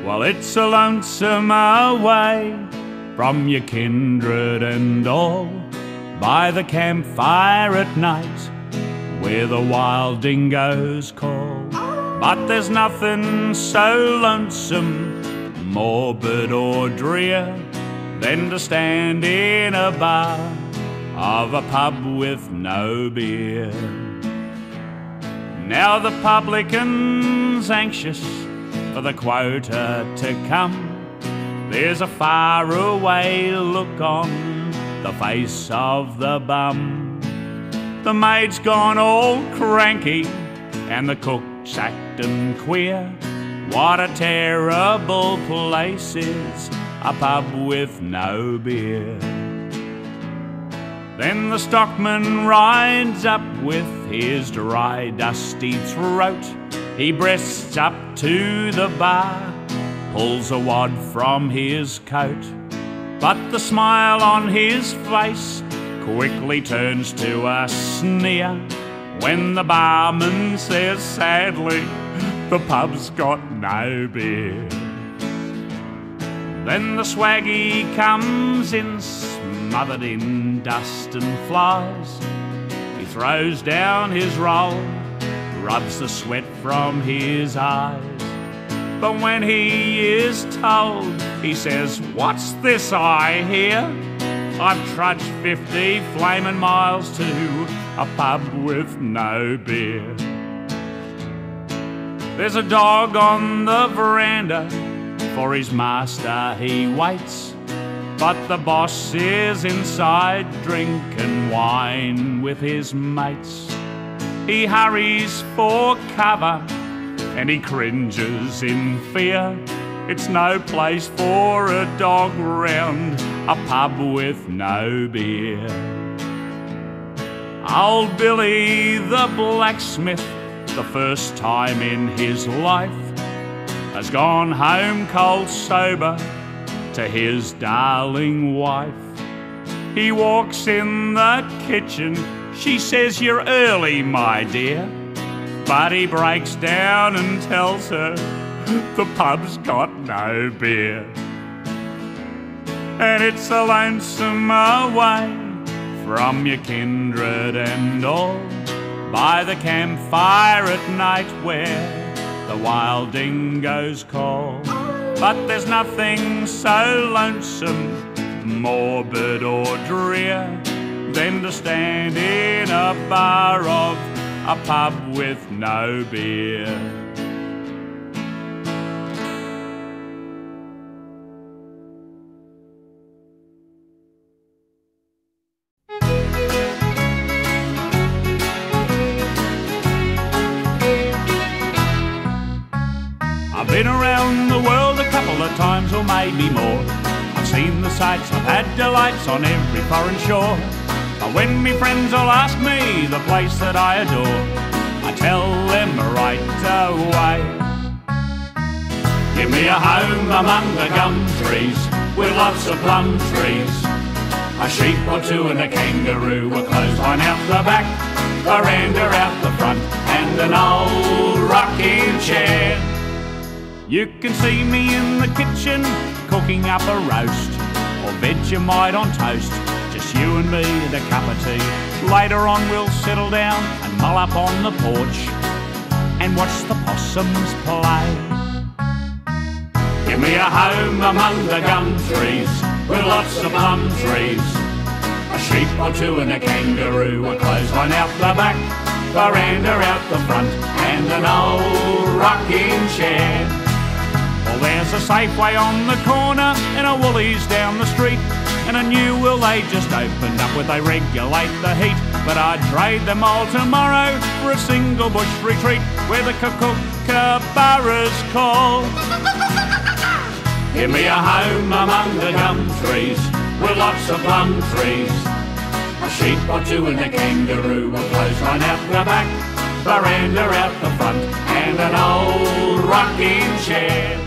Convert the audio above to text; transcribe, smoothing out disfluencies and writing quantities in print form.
Well, it's a lonesome away from your kindred and all, by the campfire at night where the wild dingoes call. But there's nothing so lonesome, morbid or drear, than to stand in a bar of a pub with no beer. Now the publican's anxious for the quota to come. There's a faraway look on the face of the bum. The maid's gone all cranky and the cook's acting queer. What a terrible place is a pub with no beer. Then the stockman rides up with his dry, dusty throat. He breasts up to the bar, pulls a wad from his coat. But the smile on his face quickly turns to a sneer when the barman says sadly, the pub's got no beer. Then the swaggy comes in, smothered in dust and flies. He throws down his roll, rubs the sweat from his eyes. But when he is told, he says, "What's this I hear? I've trudged 50 flaming miles to a pub with no beer." There's a dog on the veranda, for his master he waits. But the boss is inside drinking wine with his mates. He hurries for cover and he cringes in fear. It's no place for a dog round a pub with no beer. Old Billy the blacksmith, the first time in his life, has gone home cold sober to his darling wife. He walks in the kitchen, she says, "You're early, my dear." But he breaks down and tells her the pub's got no beer. And it's a lonesome away from your kindred and all, by the campfire at night where the wild dingoes call. But there's nothing so lonesome, morbid or drear, than to stand in a bar of a pub with no beer. I've been around the world a couple of times, or maybe more. I've seen the sights, I've had delights on every foreign shore. But when me friends all ask me the place that I adore, I tell them right away. Give me a home among the gum trees, with lots of plum trees. A sheep or two and a kangaroo, a clothesline out the back, veranda out the front, and an old rocking chair. You can see me in the kitchen, cooking up a roast, or Vegemite on toast, just you and me and a cup of tea. Later on we'll settle down and mull up on the porch and watch the possums play. Give me a home among the gum trees, with lots of plum trees. A sheep or two and a kangaroo, a clothesline out the back, veranda out the front, and an old rocking chair. Well, there's a Safeway on the corner and a Woolies down the street, and a new will they just opened up where they regulate the heat. But I'd trade them all tomorrow for a single bush retreat where the kookaburras call. Give me a home among the gum trees, with lots of plum trees. A sheep or two and a kangaroo, a clothesline out the back, veranda out the front, and an old rocking chair.